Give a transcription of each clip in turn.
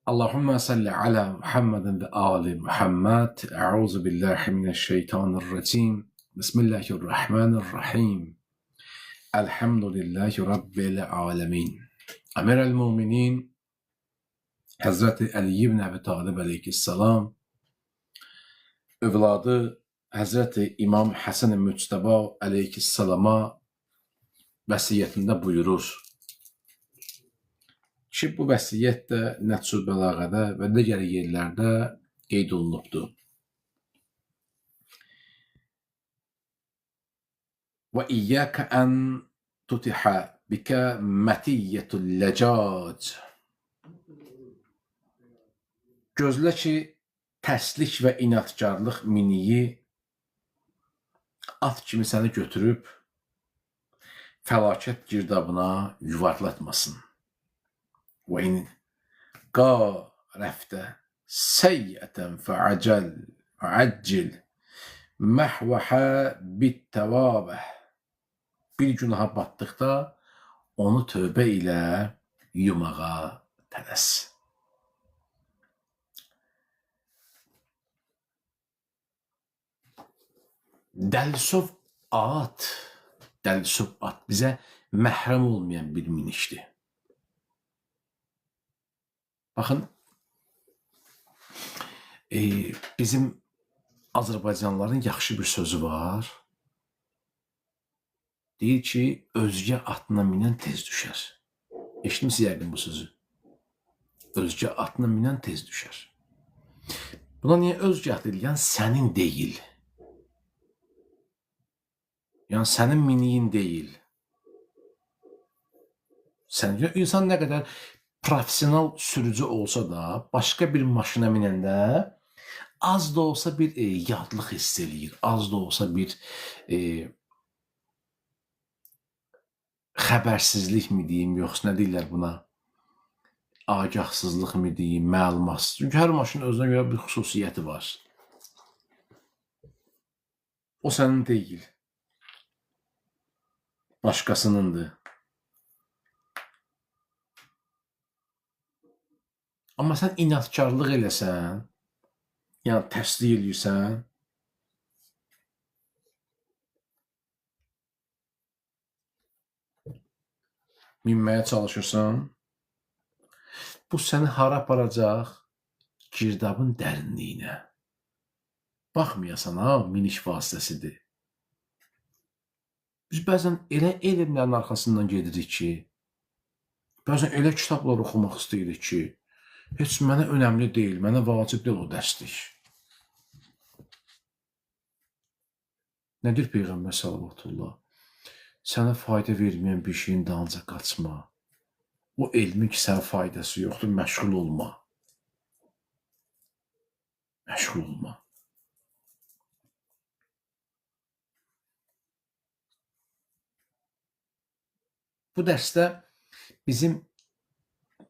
Allahümme salli ala Muhammedin ve ali Muhammed. Euzu billahi mineşşeytanirracim. Bismillahirrahmanirrahim. Elhamdülillahi Rabbil alemin. Emirel müminin Hazreti Ali ibn Abi Talib aleyhisselam övladı Hazreti İmam Hasan-ı Mücteba aleyhisselama vəsiyyətində buyurur ki, bu vəsiyyət də Nəhcül Bəlağədə və digər yerlərdə qeyd olunubdur. Və iyyəkə ən tutihə bikə mətiyyətül ləcac. Gözlə ki, tərslik və inatkarlıq miniyi at kimi səni götürüb fəlakət girdabına yuvarlatmasın. Və in qarəftə səyyətən fəəccil məhvəhə bittəvabə. Bir günaha batdıqda onu tövbə ilə yumağa tələs. Dəlisov at bizə məhrəm olmayan bir minişdir. Baxın, bizim Azərbaycanlıların yaxşı bir sözü var. Deyir ki, özgə atına minən tez düşər. Eşitmişsiniz yəqin bu sözü. Özgə atına minən tez düşər. Buna niyə özgə at deyil? Yəni sənin deyil. Yəni sənin miniyin deyil. İnsan nə qədər profesional sürücü olsa da, başqa bir maşına minəndə az da olsa bir yadlıq hiss eləyir, az da olsa bir xəbərsizlik mi deyim, yoxsa nə deyirlər buna? Agahsızlıq mı deyim, məlumatsız. Çünki hər maşının özünə görə bir xüsusiyyəti var. O sənin deyil. Başqasınındır. Amma sən inatkarlıq eləsən, yəni təsdiq eləyirsən, minməyə çalışırsan, bu səni hara aparacaq? Girdabın dərinliyinə. Baxmayasan, miniş vasitəsidir. Biz bəzən elə elmlərin arxasından gedirik ki, bəzən elə kitablar oxumaq istəyirik ki, heç mənə önəmli deyil, mənə vacib deyil o dərslik. Nədir Peyğəmbər sallallahu? Sənə fayda verməyən bir şeyin dalınca qaçma. O elmin ki, sənə faydası yoxdur, məşğul olma. Məşğul olma. Bu dərsdə bizim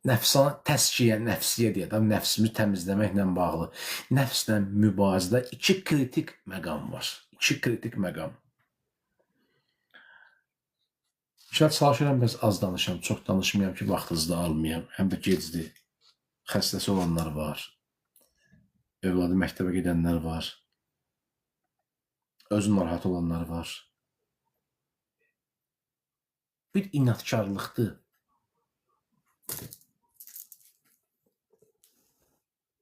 təskiyə, nəfsiyyə deyək, nəfsimizi təmizləməklə bağlı, nəfslə mübarizədə iki kritik məqam var. İki kritik məqam. Çalışıram, bəs az danışam, çox danışmayam ki, vaxtınızı da almayam. Həm də gecdir. Xəstəsi olanlar var. Övladı məktəbə gedənlər var. Özü narahat olanlar var. Bir inatkarlıqdır.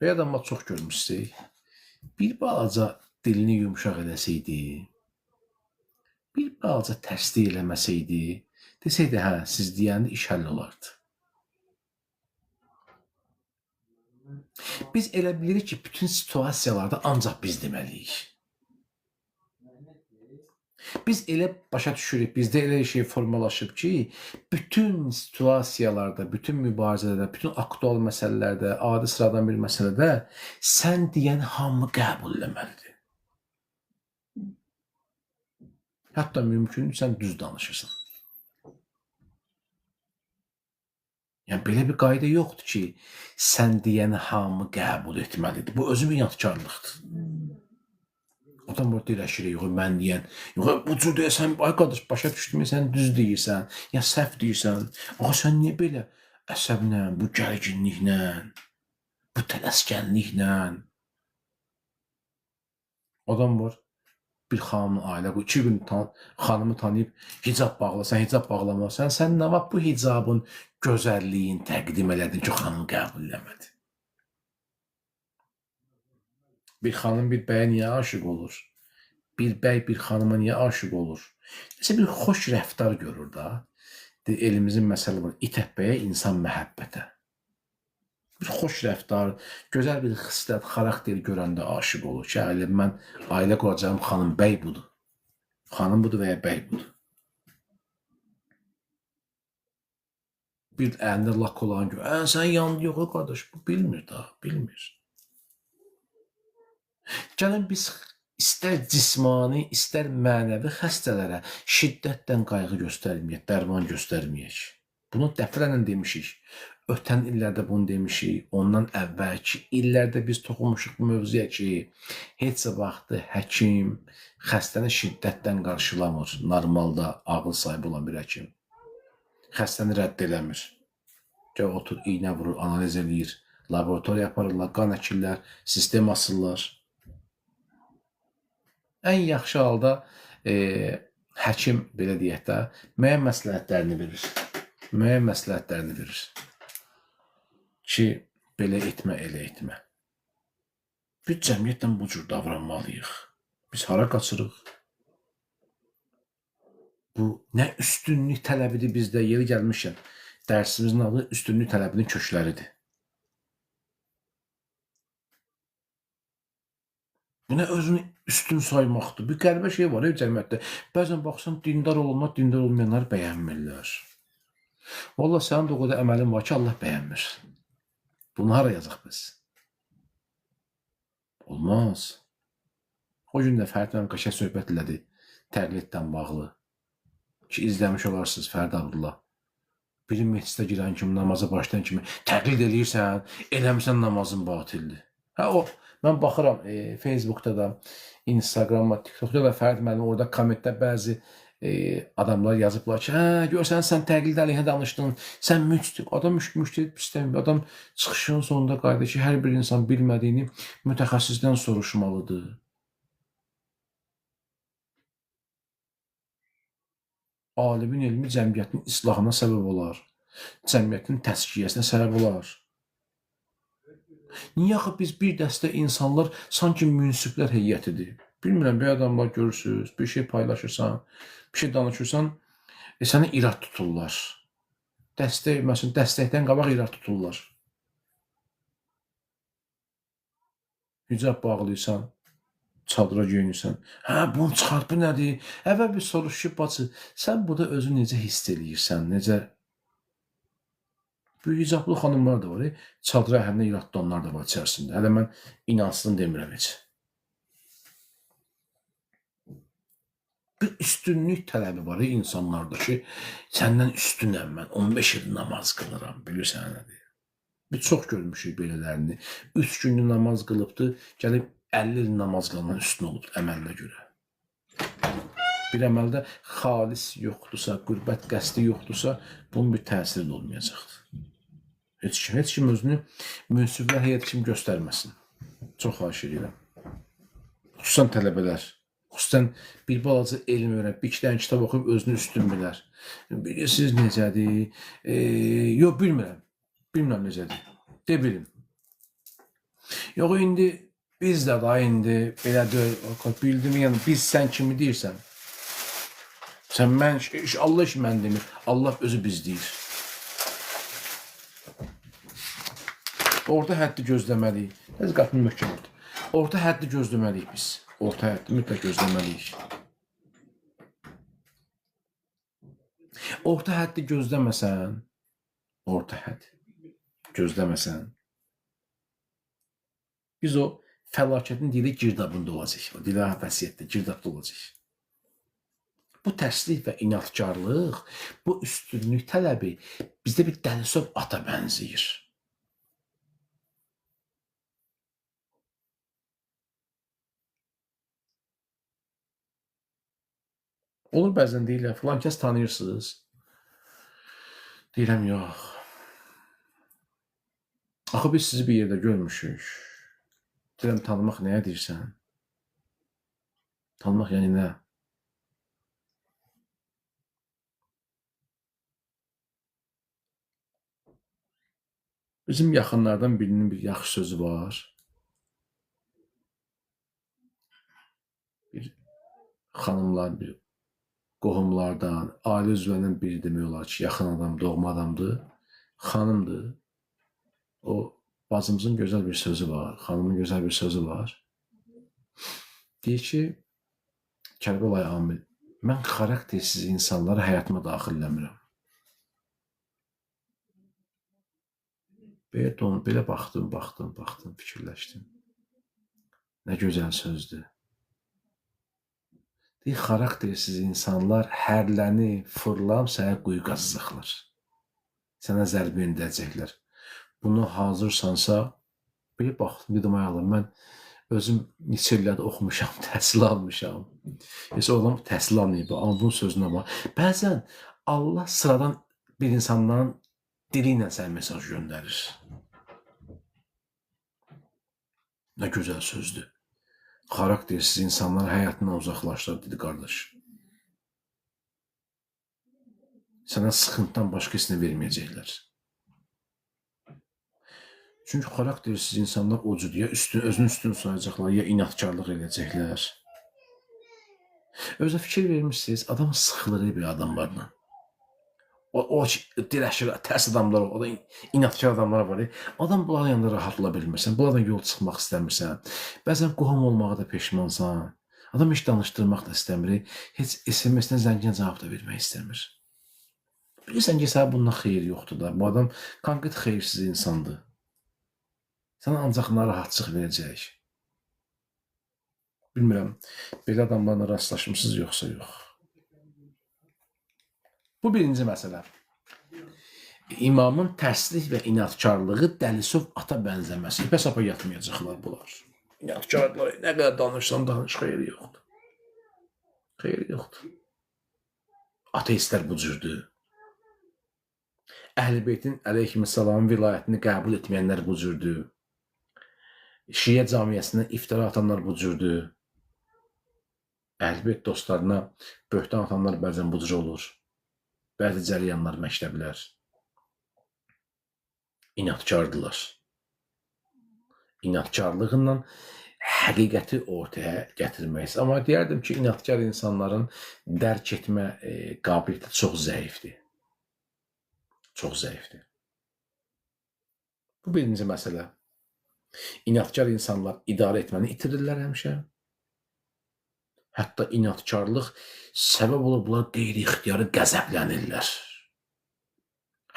Bir adamla çox görmüşsək, bir balaca dilini yumuşaq eləsəydi, bir balaca tərslik eləməsəydi, desəydi, hə, siz deyəndə iş həll olardı. Biz elə bilirik ki, bütün situasiyalarda ancaq biz deməliyik. Biz elə başa düşürük, bizdə elə şey formalaşıb ki, bütün situasiyalarda, bütün mübarizələrdə, bütün aktual məsələlərdə, adi sıradan bir məsələdə sən deyən hamı qəbul eləməlidir. Hətta mümkündür, sən düz danışırsan. Yəni, belə bir qayda yoxdur ki, sən deyən hamı qəbul etməlidir. Bu özü bir inatkarlıqdır. Adam orada eləşirik, yox, mən deyən, yox, bu cür deyəsən, ay qardaş, başa düşdüm, sən düz deyirsən, ya səhv deyirsən, ağa sən niyə belə əsəblə, bu gərginliklə? Bu tələskənliklə adam var, bir xanımın ailə, bu 2 gün xanımı tanıyıb hicab bağla, sən hicab bağlamasan, sən nə vaxt bu hicabın gözəlliyin təqdim elədin ki, xanım qəbul eləmədi. Bir xanım bir bəyə niyə aşıq olur? Bir bəy bir xanıma niyə aşıq olur? Nəsə bir xoş rəftar görür da. Elimizin məsələ var, itəhbəyə insan məhəbbətə. Bir xoş rəftar, gözəl bir xislət, xarakter görəndə aşıq olur ki, mən ailə quracağım xanım bəy budur. Xanım budur və ya bəy budur. Bir əlində lak olan gör. Sən yandı yox, qardaş, bu bilmir da, bilmir. Gəlin biz istər cismani, istər mənəvi xəstələrə şiddətdən qayğı göstərməyək, dərman göstərməyək. Bunu dəfələrlə demişik. Ötən illərdə bunu demişik. Ondan əvvəlki illərdə biz toxunmuşuq bu mövzuya ki, heç vaxtı həkim xəstəni şiddətdən qarşılamır. Normalda ağıl sahibi olan bir həkim. Xəstəni rədd eləmir. Gəl otur, iynə vurur, analiz eləyir, laboratoriya yaparırlar, qan əkirlər, sistem asırlar. Ən yaxşı halda həkim, belə deyək də, müəyyən məsləhətlərini verir. Müəyyən məsləhətlərini verir ki, belə etmə, elə etmə. Biz cəmiyyətlə bu cür davranmalıyıq. Biz hara qaçırıq? Bu nə üstünlük tələbidir bizdə, yeri gəlmişəm. Dərsimizin adı üstünlük tələbinin kökləridir. Bu nə özünü üstün saymaqdır. Bir qəribə şey var cəmiyyətdə. Bəzən baxsan, dindar olanlar, dindar olmayanlar bəyənmirlər. Vallahi sənin də o qədər əməlin var ki, Allah bəyənmir. Bunu hara yazaq biz? Olmaz. O gün də Fərid mənim qəşəng söhbət elədi. Təqliddən bağlı. Ki, izləmiş olarsınız Fərid Abdullah. Biri meclisə girən kimi, namaza başlayan kimi təqlid eləyirsən, eləmirsən namazın batildir. O, mən baxıram Facebookda da, Instagramda, TikTokda da Fərid müəllim orada kommentdə bəzi adamlar yazıblar ki, görsən sən təqlid əleyhinə danışdın, sən müctib. Adam müştəhid pisləmir. Adam çıxışın sonunda qayda ki, hər bir insan bilmədiyini mütəxəssisdən soruşmalıdır. Alimin elmi cəmiyyətin islahına səbəb olar. Cəmiyyətin təskiyəsinə səbəb olar. Niyə axı biz bir dəstə insanlar sanki münsiflər heyətidir? Bilmirəm, bir adamlar görürsünüz, bir şey paylaşırsan, bir şey danışırsan, səni irad tuturlar. Məsələn, dəstəkdən qabaq irad tuturlar. Hicab bağlıysan, çadıra geyinirsən. Bunu çıxart, bu nədir? Əvvəl bir soruş ki, bacı, sən burada özü necə hiss eləyirsən, necə? Bu hicablı xanımlar da var, çadıra əhəlinə iradlanlar da var içərisində. Hələ mən inansızını demirəm heç. Bir üstünlük tələbi var insanlarda ki, səndən üstünəm mən, 15 il namaz qılıram, bilirsən nədir? Biz çox görmüşük belələrini. 3 günlük namaz qılıbdır, gəlib 50 il namaz qılınan üstün olubdur əməlinə görə. Bir əməldə xalis yoxdursa, qürbət qəsdi yoxdursa, bunun bir təsiri də olmayacaqdır. Heç kim özünü münsiflər heyəti kimi göstərməsin. Çox xahiş edirəm. Xüsusən tələbələr. Xüsusən bir balaca elm öyrənib, bir iki dənə kitab oxuyub özünü üstün bilər. Bilirsiniz necədir? Yox, bilmirəm. Bilmirəm necədir. De bilin. Yox, indi biz də da indi belə bildim, yəni biz sən kimi deyirsən. Sən mən, Allah işi mən demir. Allah özü biz deyir. Orta həddi gözləməliyik. Nəzə qapını möhkəm oldu. Orta həddi gözləməliyik biz. Orta həddi mütləq gözləməliyik. Orta həddi gözləməsən, biz o fəlakətin dili girdabında olacaq. O dili vəsiyyətdə, girdabda olacaq. Bu tərslik və inatkarlıq, bu üstünlük tələbi bizdə bir Dəlisov ata bənzəyir. Olur bəzən deyirlər, filan kəs tanıyırsınız. Deyirəm, yox. Axı biz sizi bir yerdə görmüşük. Deyirəm, tanımaq nəyə deyirsən? Tanımaq yəni nə? Bizim yaxınlardan birinin bir yaxşı sözü var. Bir xanımlar, bir qohumlardan, ailə üzvlərindən biri demək olar ki, yaxın adam, doğma adamdır, xanımdır. O, bacımızın gözəl bir sözü var, xanımın gözəl bir sözü var. Deyir ki, Kərbəlayı Amil, mən xaraktersiz insanları həyatıma daxil eləmirəm. Belə baxdım, fikirləşdim. Nə gözəl sözdür. Deyir, xaraktersiz insanlar hərləni fırlam sənə quyu qazacaqlar. Sənə zərbə endirəcəklər. Bunu hazırsansa, belə baxdım, dedim, ay Allah, mən özüm neçə illərdə oxumuşam, təhsil almışam. Heç adam təhsil almayıb, amma bunun sözünə bax. Bəzən Allah sıradan bir insanların dili ilə sənə mesaj göndərir. Nə gözəl sözdür. Xaraktersiz insanlar həyatından uzaqlaşdır, dedi qardaş. Sənə sıxıntıdan başqa heç nə verməyəcəklər. Çünki xaraktersiz insanlar o cür ya özünü üstün sayacaqlar, ya inatkarlıq edəcəklər. Özə fikir vermişsiniz, adam sıxılır bir adamlarla. O dirəşir, tərs adamlar, o da inatkar adamlar var. Adam bunların yanında rahat ola bilmirsən, bunlardan yol çıxmaq istəmirsən. Bəzən qohum olmağa da peşmansan. Adam heç danışdırmaq da istəmir, heç SMS-dən zəngin cavab da vermək istəmir. Bilirsən ki, sənə bundan xeyir yoxdur da. Bu adam konkret xeyirsiz insandır. Sənə ancaq narahatçıq verəcək. Bilmirəm, belə adamlarla rastlaşmışsınız yoxsa yox. Bu birinci məsələ. İmamın tərslik və inatkarlığı Dəlisov ata bənzəməsi. İpə sapa yatmayacaqlar bunlar. İnatkarlar, nə qədər danışsan danış, xeyri yoxdur. Xeyri yoxdur. Ateistlər bu cürdür. Əhl-i-Beytin əleyhissalamın vilayətini qəbul etməyənlər bu cürdür. Şiə camiyyəsində iftira atanlar bu cürdür. Əhl-i-Beyt dostlarına böhtan atanlar bəzən bu cür olur. Bəzi cəryanlar, məktəblər inatkardılar. İnatkarlığından həqiqəti ortaya gətirmək. Amma deyərdim ki, inatkar insanların dərk etmə qabiliyyəti çox zəifdir. Çox zəifdir. Bu birinci məsələ. İnatkar insanlar idarə etməni itirirlər həmişə. Hətta inatkarlıq səbəb olub bunlar qeyri-ixtiyarı qəzəblənirlər.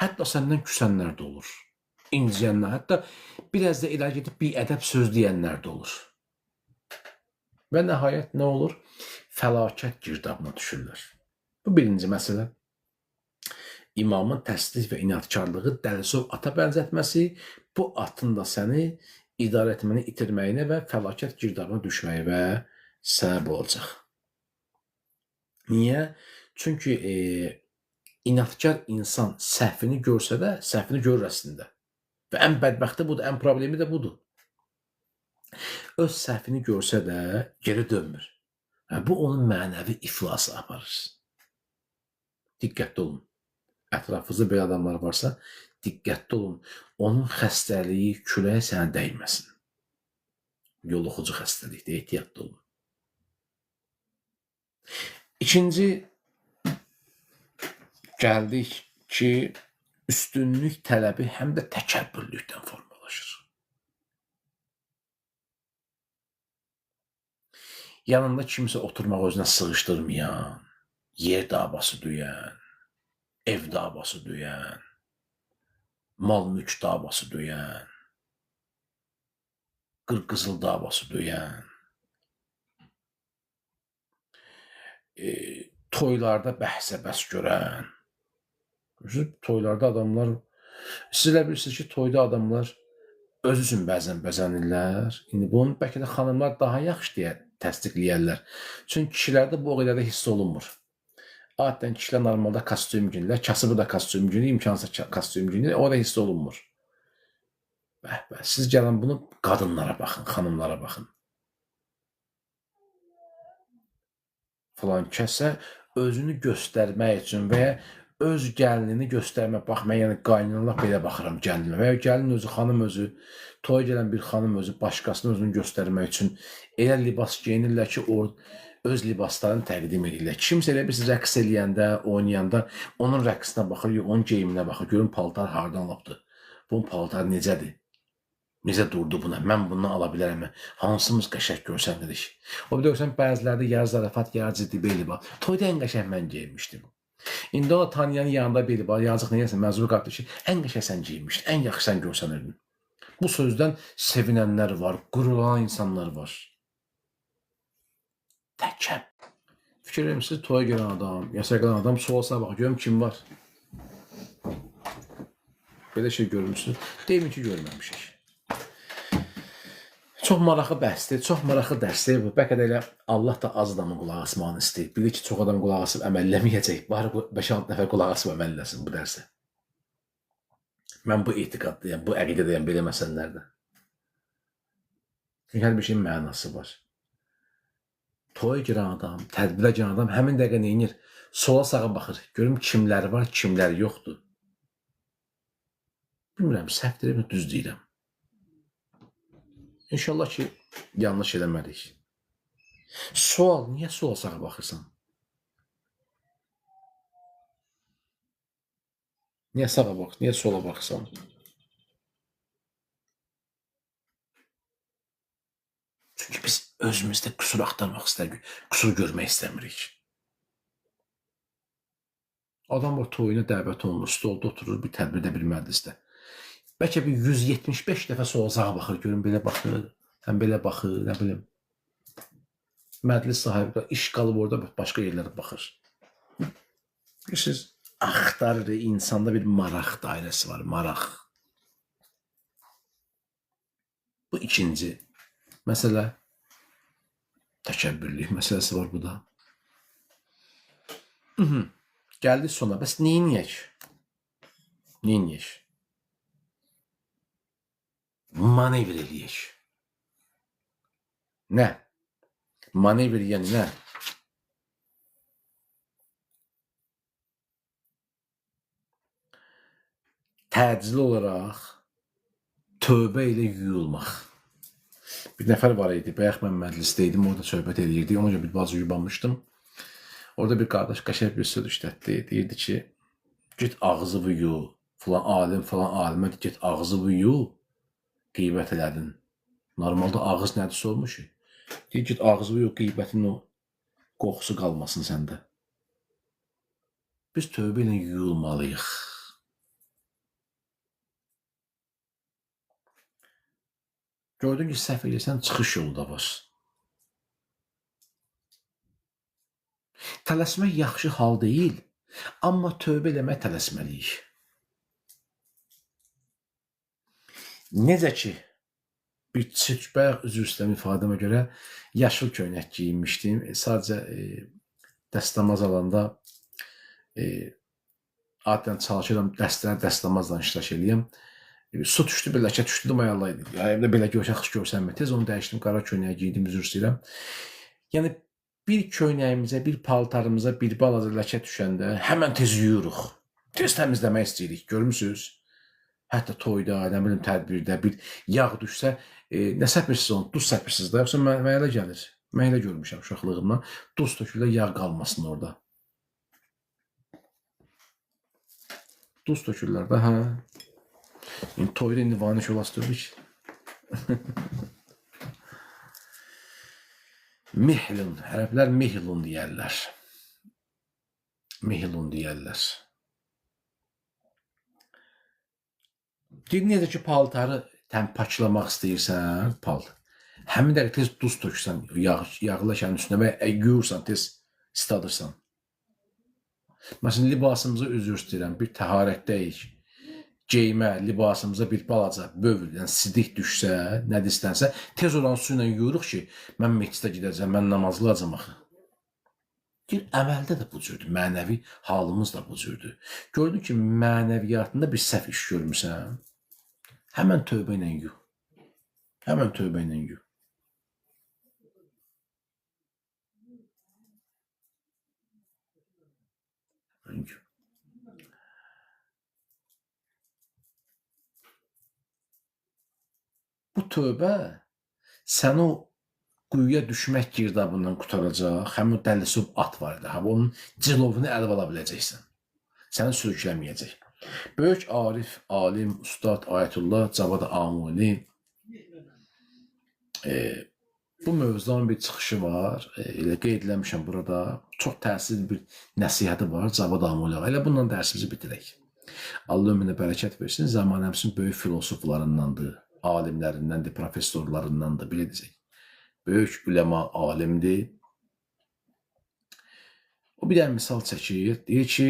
Hətta səndən küsənlər də olur. İnciyənlər, hətta biraz da iləri gedib bir ədəb söz deyənlər də olur. Və nəhayət nə olur? Fəlakət girdabına düşürlər. Bu birinci məsələ. İmamın tərslik və inatkarlığı Dəlisov ata bənzətməsi bu atın da səni idarə etməni itirməyinə və fəlakət girdabına düşməyinə səbəb olacaq. Niyə? Çünki inatkar insan səhvini görsə də, səhvini görür əslində. Və ən bədbəxti budur, ən problemi də budur. Öz səhvini görsə də geri dönmür. Bu onun mənəvi iflası aparır. Diqqətli olun. Ətrafınızda belə adamlar varsa, diqqətli olun. Onun xəstəliyi küləyə sənə dəyməsin. Yoluxucu xəstəlikdə ehtiyatlı olun. İkinci, gəldik ki, üstünlük tələbi həm də təkəbbürlükdən formalaşır. Yanında kimsə oturmaq özünə sığışdırmayan, yer davası döyən, ev davası döyən, mal-mülk davası döyən, qırqızıl davası döyən, toylarda bəhsə-bəs görən. Toylarda adamlar, siz elə bilirsiniz ki, toyda adamlar öz üçün bəzən bəzənirlər. İndi bunu bəlkə də xanımlar daha yaxşı deyə təsdiqləyərlər. Çünki kişilərdə bu o qədər də hiss olunmur. Adətən kişilər normalda kostyum giyinirlər, kasıbı da kostyum giyinir, imkansız kostyum giyinir, o da hiss olunmur. Bəh, siz gəlin bunu qadınlara baxın, xanımlara baxın. Falan kəsə özünü göstərmək üçün və ya öz gəlinini göstərmək, bax, mən yəni qaynanala belə baxıram gəlinimə və ya gəlin özü, xanım özü, toya gələn bir xanım özü başqasının özünü göstərmək üçün elə libas geyinirlər ki, öz libaslarını təqdim edirlər. Kimsə elə bir rəqs eləyəndə, oynayanda onun rəqsinə baxır, onun geyiminə baxır, görün paltar hardan alıbdır, bunun paltarı necədir? Necə durdu buna? Mən bundan ala bilərəm. Hansımız qəşəng görsəndirik? O bir də görsən, bəzilərdə yar zarafat, yar ciddi beli var. Toyda ən qəşəng mən geyinmişdim. İndi o tanıyanın yanında beli var. Yazıq neyəsə, məzur qaldı ki, ən qəşəng sən geyinmişdin, ən yaxşı sən görsənirdin. Bu sözdən sevinənlər var, qürurlanan insanlar var. Təkəb. Fikir verin, siz toya gələn adam, yasa gələn adam, sualsına bax, görüm kim var? Belə şey görmüşsünüz. Deyimin ki, görməmişik. Çox maraqlı bəhsdir, çox maraqlı dərsdir. Bəlkə də elə Allah da az adamın qulaq asmağını istəyir. Bilir ki, çox adam qulaq asıb əməlləməyəcək. Bari 5-6 nəfər qulaq asıb əməlləsin bu dərsə. Mən bu etiqaddayım, bu əqidədəyim belə məsələlərdə. Çünki hər bir şeyin mənası var. Toya girən adam, tədbirə girən adam həmin dəqiqə neyinir? Sola sağa baxır. Görüm kimləri var, kimləri yoxdur. Bilmirəm, səhv deyirəm, düz deyirəm. İnşallah ki, yanlış eləmədik. Sual, niyə sola sağa baxırsan? Niyə sağa bax, niyə sola baxırsan? Çünki biz özümüzdə qüsur axtarmaq istəmirik, qüsur görmək istəmirik. Adam var, toyuna dəvət olunur, stolda oturur, bir tədbirdə, bir məclisdə. Bəlkə bir 175 dəfə sola sağa baxır, görün, belə baxır, həm belə baxır, nə bilim. Məclis sahibi iş qalıb orada, başqa yerlərə baxır. Bilirsiniz, axtarır, insanda bir maraq dairəsi var, maraq. Bu ikinci məsələ, təkəbbürlük məsələsi var bu da. Gəldik sona, bəs neyniyək? Neyniyək? Manevr eləyək. Nə? Manevr yəni nə? Təcili olaraq tövbə ilə yuyulmaq. Bir nəfər var idi, bayaq mən məclisdə idim, orada söhbət edirdik, ona görə bir bazı yubanmışdım. Orada bir qardaş qəşəng bir söz işlətdi, deyirdi ki, git ağzı vuyu, falan alim, falan alimə git ağzı vuyu, qeybət elədin. Normalda ağız nədirsə olmuş. Deyir, git ağzı vuyu, qeybətin o qoxusu qalmasın səndə. Biz tövbə ilə yuyulmalıyıq. Gördün ki, səhv edirsən, çıxış yolu da var. Tələsmək yaxşı hal deyil, amma tövbə eləmək tələsməliyik. Necə ki, bir bayaq üzr istəyirəm ifadəmə görə yaşıl köynək geyinmişdim. Sadəcə dəstəmaz alanda adətən çalışıram dəstəmazla iştirak eləyəm. Su düşdü, bir ləkə düşdü, mayalaydı. Evdə belə yaxşı görsənmə. Tez onu dəyişdim, qara köynəyə giydim, üzr istəyirəm. Yəni, bir köynəyimizə, bir paltarımıza bir balaca ləkə düşəndə həmən tez yuyuruq. Tez təmizləmək istəyirik, görmüsünüz? Hətta toyda, nə bilim, tədbirdə bir yağ düşsə, nə səpirsiniz onu, duz səpirsiniz də, yoxsa mənə elə gəlir. Mən elə görmüşəm uşaqlığımdan, duz tökülür, yağ qalmasın orada. Duz tökürlər də, hə. Toyda indi vaniş olastırdık. Mihlun, ərəblər mihlun deyərlər. Mihlun deyərlər. Necə ki, paltarı paçlamaq istəyirsən, həmin dəqiqə tez duz töksən, yağlı ləkənin üstünə və yuyursan, tez istadırsan. Məsələn, libasımıza üzr istəyirəm, bir təharətdəyik, geymə, libasımıza bir balaca bövr, yəni sidik düşsə, nə istənsə, tez olan su ilə yuyuruq ki, mən meclisdə gedəcəm, mən namazlı olacam axı. Əməldə də bu cürdür, mənəvi halımız da bu cürdür. Gördün ki, mənəviyyatında bir səhv iş görmüsən, Həmən tövbə ilə yu. Həmən tövbə ilə yu. Yu. Bu tövbə səni o quyuya düşmək girdabından qurtaracaq. Həmin o dəlisov at var idi. Onun cilovunu əl ala biləcəksən. Səni sürükləməyəcək. Böyük arif, alim, ustad Ayətullah Cavad Amuni bu mövzudan bir çıxışı var. Elə qeyd eləmişəm burada. Çox təsirli bir nəsihəti var Cavad Amuni. Elə bununla dərsimizi bitirək. Allah ömrünə bərəkət versin. Zamanəmizin böyük filosoflarındandır, alimlərindəndir, professorlarındandır, belə deyəcək. Böyük üləma alimdir. O bir dənə misal çəkir. Deyir ki,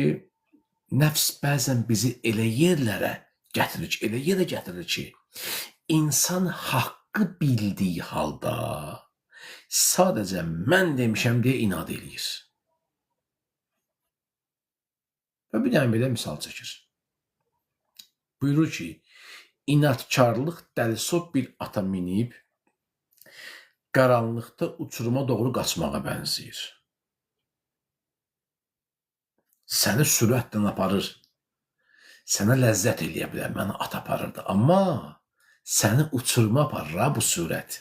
nəfs bəzən bizi elə yerlərə gətirir ki, insan haqqı bildiyi halda sadəcə mən demişəm deyə inad eləyir. Və bir dənə belə misal çəkir. Buyurur ki, inadkarlıq dəlisov bir ata minib, qaranlıqda uçuruma doğru qaçmağa bənzəyir. Səni sürətlə aparır. Sənə ləzzət eləyə bilər, məni at aparırdı. Amma səni uçuruma aparır bu sürət.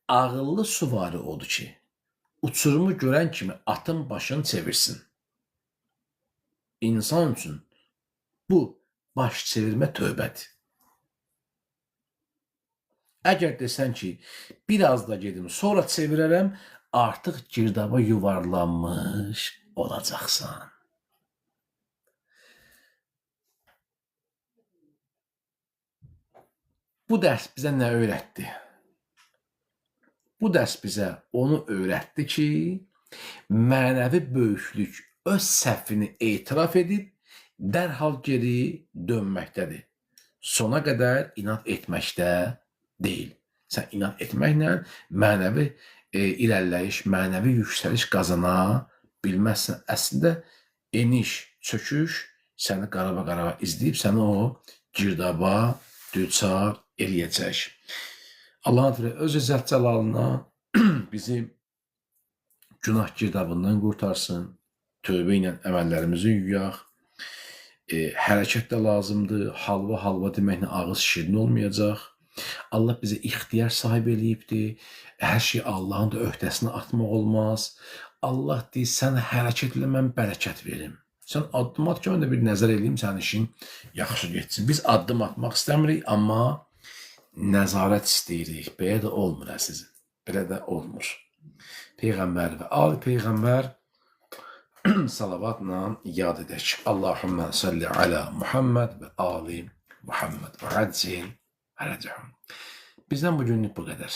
Ağıllı süvari odur ki, uçurumu görən kimi atın başını çevirsin. İnsan üçün bu baş çevirmə tövbədir. Əgər desən ki, biraz da gedim, sonra çevirərəm, artıq girdaba yuvarlanmış olacaqsan. Bu dərs bizə nə öyrətdi? Bu dərs bizə onu öyrətdi ki, mənəvi böyüklük öz səhvini etiraf edib, dərhal geri dönməkdədir. Sona qədər inad etməkdə deyil. Sən inad etməklə mənəvi irəliləyiş, mənəvi yüksəliş qazana bilməzsən. Əslində, eniş, çöküş səni qaraba-qaraba izləyib, səni o girdaba düçar eləyəcək. Allah öz izzət cəlalına bizi günah girdabından qurtarsın, tövbə ilə əməllərimizi yuyaq. Hərəkət də lazımdır, halva deməklə ağız şirin olmayacaq. Allah bizə ixtiyar sahib eləyibdir. Hər şey Allahın da öhdəsinə atmaq olmaz. Allah deyir, sən hərəkət elə mən bərəkət verim. Sən addım at ki, mən də bir nəzər eləyim, sənin işin yaxşı getsin. Biz addım atmaq istəmirik, amma nəzarət istəyirik. Belə də olmur əzizim. Belə də olmur. Peyğəmbər və ali Peyğəmbər salavatla yad edək. Allahümmə salli alə Muhammed və ali Muhammed və rəccin. Bizdən bugünlük bu qədər.